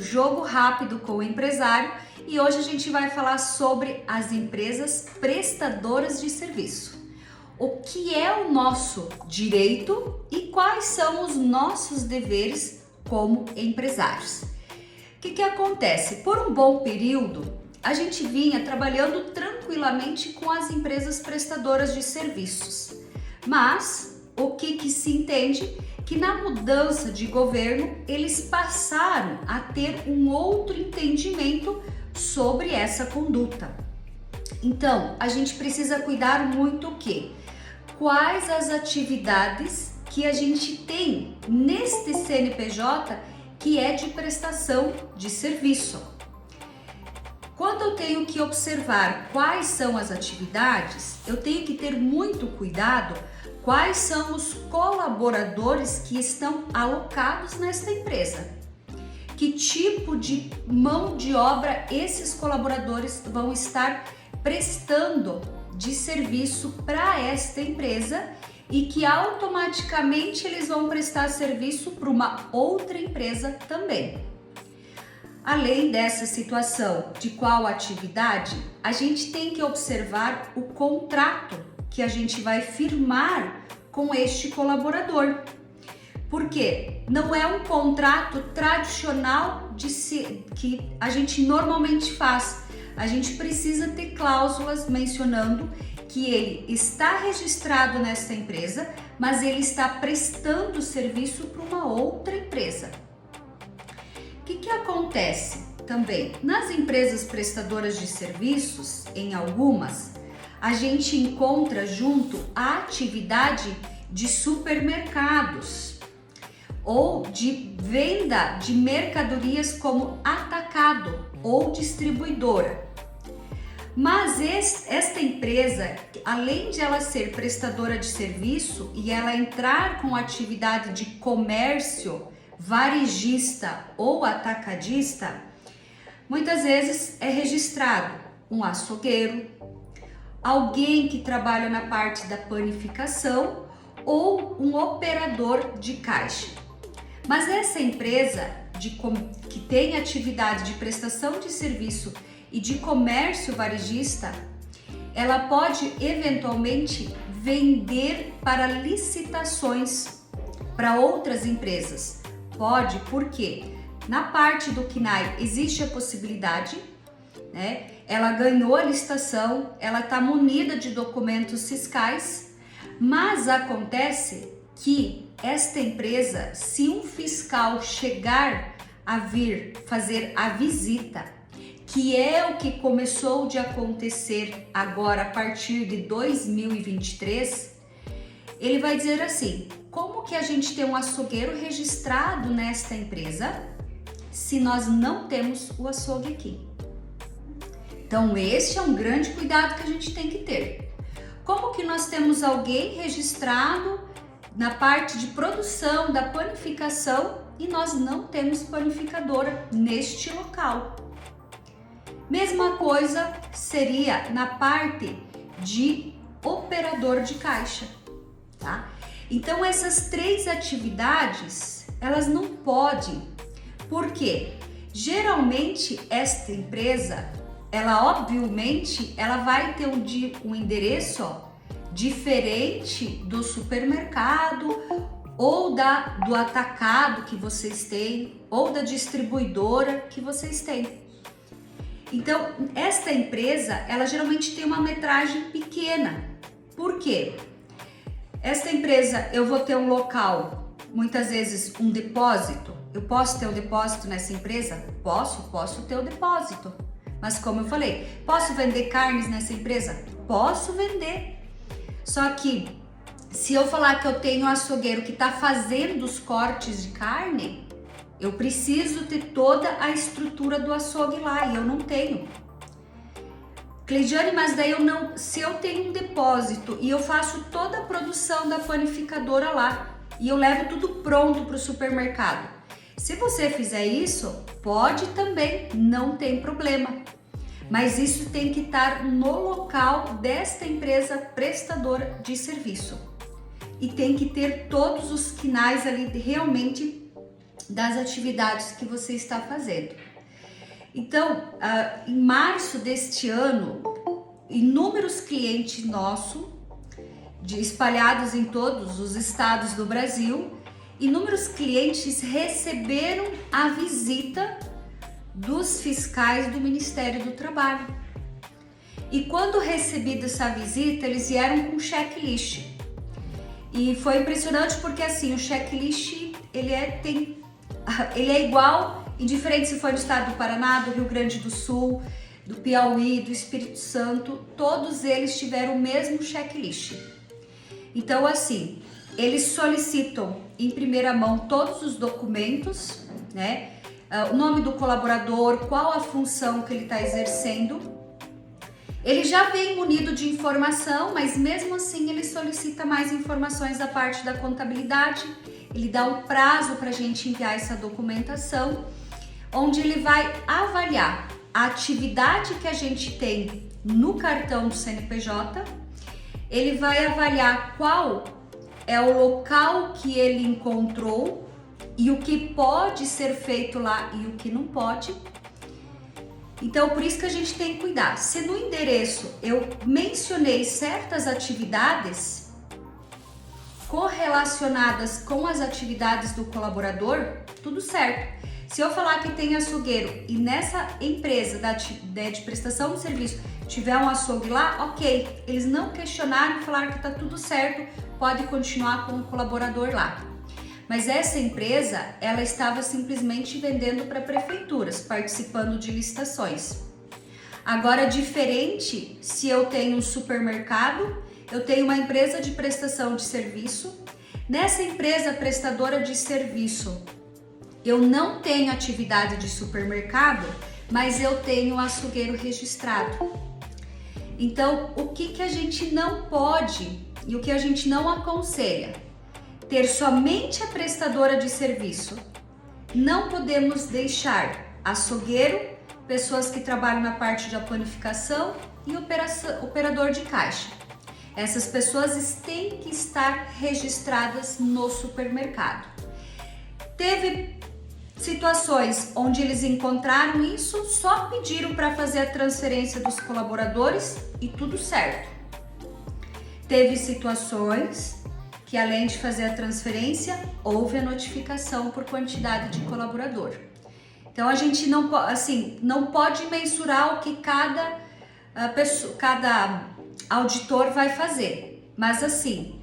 Jogo rápido com o empresário, e hoje a gente vai falar sobre as empresas prestadoras de serviço. O que é o nosso direito e quais são os nossos deveres como empresários. O que acontece? Por um bom período, a gente vinha trabalhando tranquilamente com as empresas prestadoras de serviços. Mas o que se entende? Que na mudança de governo, eles passaram a ter um outro entendimento sobre essa conduta. Então, a gente precisa cuidar muito o quê? Quais as atividades que a gente tem neste CNPJ que é de prestação de serviço. Quando eu tenho que observar quais são as atividades, eu tenho que ter muito cuidado quais são os colaboradores que estão alocados nesta empresa. Que tipo de mão de obra esses colaboradores vão estar prestando de serviço para esta empresa e que automaticamente eles vão prestar serviço para uma outra empresa também. Além dessa situação de qual atividade, a gente tem que observar o contrato que a gente vai firmar com este colaborador. Porque não é um contrato tradicional que a gente normalmente faz. A gente precisa ter cláusulas mencionando que ele está registrado nessa empresa, mas ele está prestando serviço para uma outra empresa. O que acontece também? Nas empresas prestadoras de serviços, em algumas, a gente encontra junto a atividade de supermercados ou de venda de mercadorias como atacado ou distribuidora. Mas esta empresa, além de ela ser prestadora de serviço e ela entrar com atividade de comércio varejista ou atacadista, muitas vezes é registrado um açougueiro, alguém que trabalha na parte da panificação ou um operador de caixa. Mas essa empresa que tem atividade de prestação de serviço e de comércio varejista, ela pode eventualmente vender para licitações para outras empresas. Pode, porque na parte do CNAE existe a possibilidade, né? Ela ganhou a licitação, ela está munida de documentos fiscais, mas acontece que esta empresa, se um fiscal chegar a vir fazer a visita, que é o que começou de acontecer agora a partir de 2023, ele vai dizer assim: como que a gente tem um açougueiro registrado nesta empresa se nós não temos o açougue aqui? Então, este é um grande cuidado que a gente tem que ter. Como que nós temos alguém registrado na parte de produção da panificação e nós não temos panificadora neste local? Mesma coisa seria na parte de operador de caixa, tá? Então, essas três atividades, elas não podem, porque geralmente esta empresa, ela obviamente, ela vai ter um endereço diferente do supermercado ou do atacado que vocês têm ou da distribuidora que vocês têm. Então, esta empresa, ela geralmente tem uma metragem pequena. Por quê? Esta empresa, eu vou ter um local, muitas vezes um depósito. Eu posso ter um depósito nessa empresa? Posso ter o depósito. Mas como eu falei, posso vender carnes nessa empresa? Posso vender. Só que, se eu falar que eu tenho um açougueiro que está fazendo os cortes de carne, eu preciso ter toda a estrutura do açougue lá e eu não tenho. Cleidiane, mas daí se eu tenho um depósito e eu faço toda a produção da panificadora lá e eu levo tudo pronto para o supermercado. Se você fizer isso, pode também, não tem problema. Mas isso tem que estar no local desta empresa prestadora de serviço. E tem que ter todos os quinais ali realmente das atividades que você está fazendo. Então, em março deste ano, inúmeros clientes nossos, espalhados em todos os estados do Brasil, inúmeros clientes receberam a visita dos fiscais do Ministério do Trabalho. E quando recebida essa visita, eles vieram com checklist. E foi impressionante porque assim, o checklist ele é igual, indiferente se for no estado do Paraná, do Rio Grande do Sul, do Piauí, do Espírito Santo, todos eles tiveram o mesmo checklist. Então assim, eles solicitam em primeira mão todos os documentos, né? O nome do colaborador, qual a função que ele está exercendo. Ele já vem munido de informação, mas mesmo assim ele solicita mais informações da parte da contabilidade. Ele dá um prazo para a gente enviar essa documentação, onde ele vai avaliar a atividade que a gente tem no cartão do CNPJ. Ele vai avaliar qual é o local que ele encontrou e o que pode ser feito lá e o que não pode. Então, por isso que a gente tem que cuidar. Se no endereço eu mencionei certas atividades correlacionadas com as atividades do colaborador, tudo certo. Se eu falar que tem açougueiro e nessa empresa de prestação de serviço tiver um açougue lá, ok. Eles não questionaram e falaram que tá tudo certo, pode continuar com o colaborador lá. Mas essa empresa, ela estava simplesmente vendendo para prefeituras, participando de licitações. Agora, diferente, se eu tenho um supermercado, eu tenho uma empresa de prestação de serviço. Nessa empresa prestadora de serviço, eu não tenho atividade de supermercado, mas eu tenho um açougueiro registrado. Então, o que a gente não pode e o que a gente não aconselha? Ter somente a prestadora de serviço. Não podemos deixar açougueiro, pessoas que trabalham na parte da planificação e operador de caixa. Essas pessoas têm que estar registradas no supermercado. Teve situações onde eles encontraram isso, só pediram para fazer a transferência dos colaboradores e tudo certo. Teve situações que além de fazer a transferência, houve a notificação por quantidade de colaborador. Então a gente não pode mensurar o que cada auditor vai fazer, mas assim,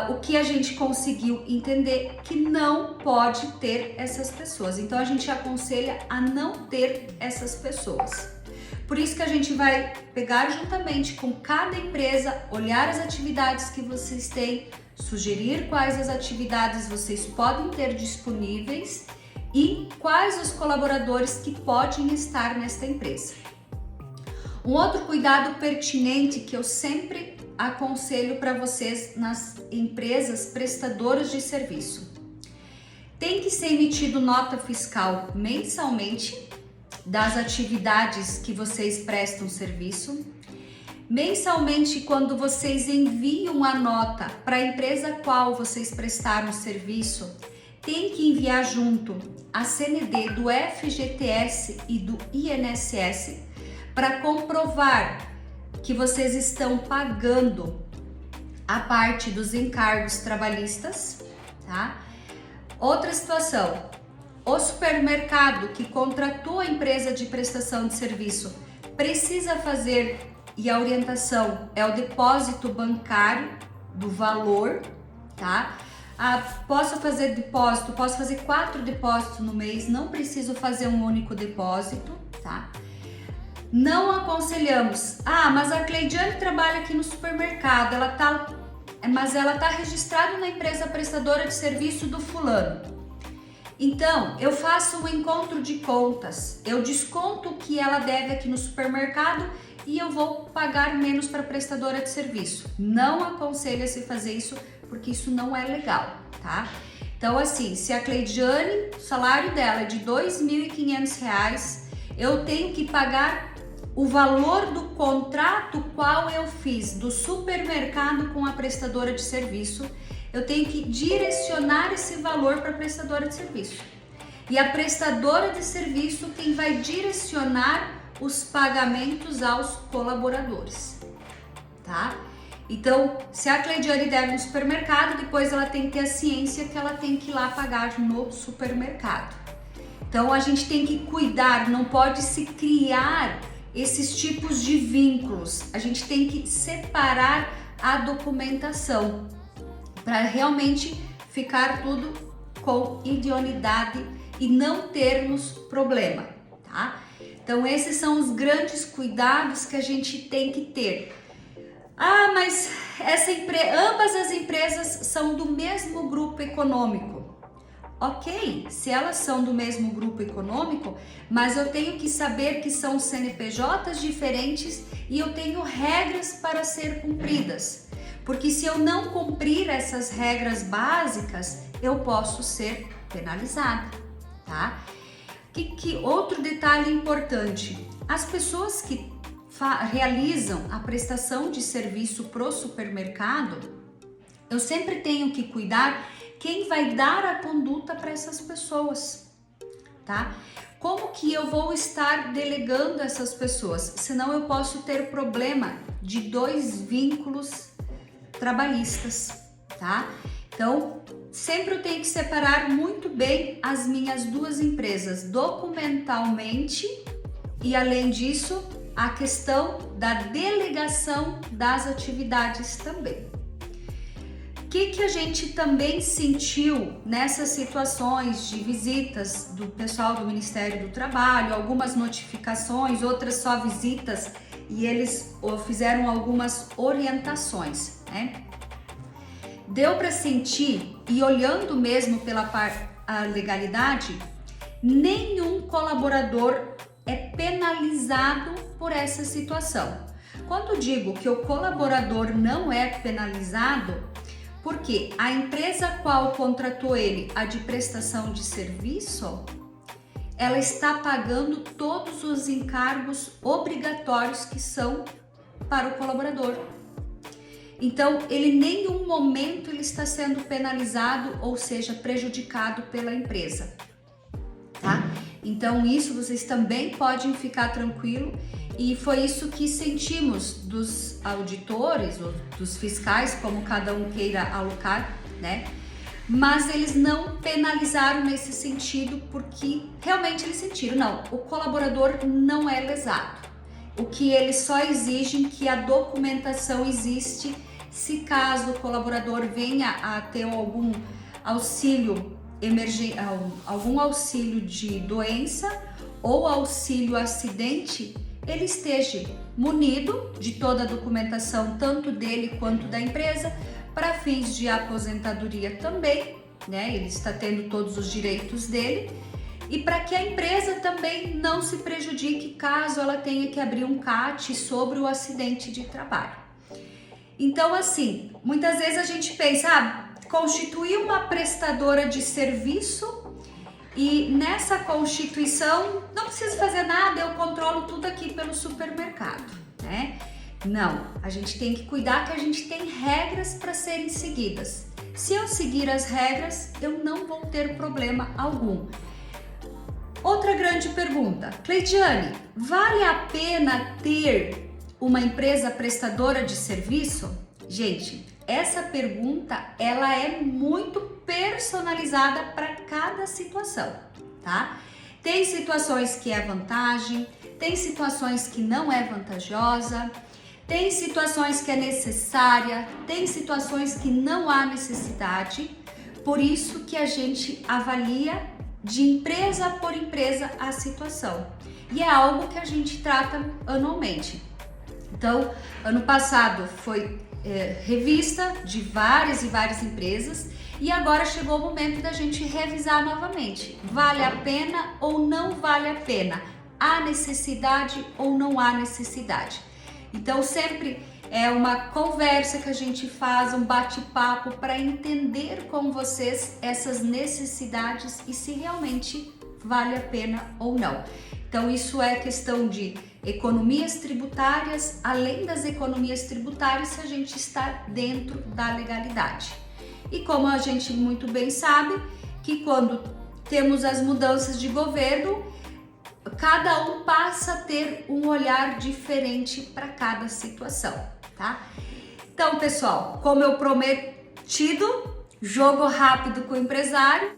o que a gente conseguiu entender que não pode ter essas pessoas. Então a gente aconselha a não ter essas pessoas. Por isso que a gente vai pegar juntamente com cada empresa, olhar as atividades que vocês têm, sugerir quais as atividades vocês podem ter disponíveis e quais os colaboradores que podem estar nesta empresa. Um outro cuidado pertinente que eu sempre aconselho para vocês nas empresas prestadoras de serviço. Tem que ser emitido nota fiscal mensalmente das atividades que vocês prestam serviço. Mensalmente, quando vocês enviam a nota para a empresa a qual vocês prestaram serviço, tem que enviar junto a CND do FGTS e do INSS para comprovar que vocês estão pagando a parte dos encargos trabalhistas, tá? Outra situação, o supermercado que contratou a empresa de prestação de serviço precisa fazer, e a orientação é o depósito bancário do valor, tá? Posso fazer depósito, posso fazer 4 depósitos no mês, não preciso fazer um único depósito, tá? Não aconselhamos, mas a Cleidiane trabalha aqui no supermercado, mas ela tá registrada na empresa prestadora de serviço do fulano. Então, eu faço um encontro de contas, eu desconto o que ela deve aqui no supermercado e eu vou pagar menos para a prestadora de serviço. Não aconselha-se fazer isso, porque isso não é legal, tá? Então, assim, se a Cleidiane, o salário dela é de R$ 2.500, eu tenho que pagar o valor do contrato qual eu fiz do supermercado com a prestadora de serviço. Eu tenho que direcionar esse valor para a prestadora de serviço. e a prestadora de serviço quem vai direcionar os pagamentos aos colaboradores, tá? Então, se a Cleidiane deve no supermercado, depois ela tem que ter a ciência que ela tem que ir lá pagar no supermercado. Então, a gente tem que cuidar, não pode se criar esses tipos de vínculos. A gente tem que separar a documentação para realmente ficar tudo com idoneidade e não termos problema, tá? Então, esses são os grandes cuidados que a gente tem que ter. Ah, mas ambas as empresas são do mesmo grupo econômico. Ok, se elas são do mesmo grupo econômico, mas eu tenho que saber que são CNPJs diferentes e eu tenho regras para ser cumpridas. Porque se eu não cumprir essas regras básicas, eu posso ser penalizada, tá? Outro detalhe importante, as pessoas que realizam a prestação de serviço pro supermercado, eu sempre tenho que cuidar quem vai dar a conduta para essas pessoas, tá? Como que eu vou estar delegando essas pessoas? Senão eu posso ter problema de 2 vínculos trabalhistas, tá? Então, sempre eu tenho que separar muito bem as minhas 2 empresas documentalmente e, além disso, a questão da delegação das atividades também. O que a gente também sentiu nessas situações de visitas do pessoal do Ministério do Trabalho, algumas notificações, outras só visitas, e eles fizeram algumas orientações, né? Deu para sentir, e olhando mesmo pela a legalidade, nenhum colaborador é penalizado por essa situação. Quando digo que o colaborador não é penalizado, porque a empresa qual contratou ele, a de prestação de serviço, ela está pagando todos os encargos obrigatórios que são para o colaborador. Então, ele em nenhum momento ele está sendo penalizado, ou seja, prejudicado pela empresa, tá? Então, isso vocês também podem ficar tranquilo, e foi isso que sentimos dos auditores, ou dos fiscais, como cada um queira alocar, né? Mas eles não penalizaram nesse sentido, porque realmente eles sentiram, não, o colaborador não é lesado. O que eles só exigem que a documentação existe, se caso o colaborador venha a ter algum auxílio algum auxílio de doença ou auxílio acidente, ele esteja munido de toda a documentação, tanto dele quanto da empresa, para fins de aposentadoria também, né? Ele está tendo todos os direitos dele, e para que a empresa também não se prejudique caso ela tenha que abrir um CAT sobre o acidente de trabalho. Então, assim, muitas vezes a gente pensa, constituir uma prestadora de serviço e nessa constituição não preciso fazer nada, eu controlo tudo aqui pelo supermercado, né? Não, a gente tem que cuidar que a gente tem regras para serem seguidas. Se eu seguir as regras, eu não vou ter problema algum. Outra grande pergunta, Cleidiane, vale a pena ter uma empresa prestadora de serviço? Gente, essa pergunta ela é muito personalizada para cada situação, tá? Tem situações que é vantagem, tem situações que não é vantajosa, tem situações que é necessária, tem situações que não há necessidade. Por isso que a gente avalia de empresa por empresa a situação. E é algo que a gente trata anualmente. Então, ano passado foi revista de várias e várias empresas e agora chegou o momento da gente revisar novamente. Vale a pena ou não vale a pena? Há necessidade ou não há necessidade? Então, sempre é uma conversa que a gente faz, um bate-papo para entender com vocês essas necessidades e se realmente vale a pena ou não. Então, isso é questão de economias tributárias, além das economias tributárias, se a gente está dentro da legalidade. E como a gente muito bem sabe, que quando temos as mudanças de governo, cada um passa a ter um olhar diferente para cada situação, tá? Então, pessoal, como eu prometido, jogo rápido com o empresário.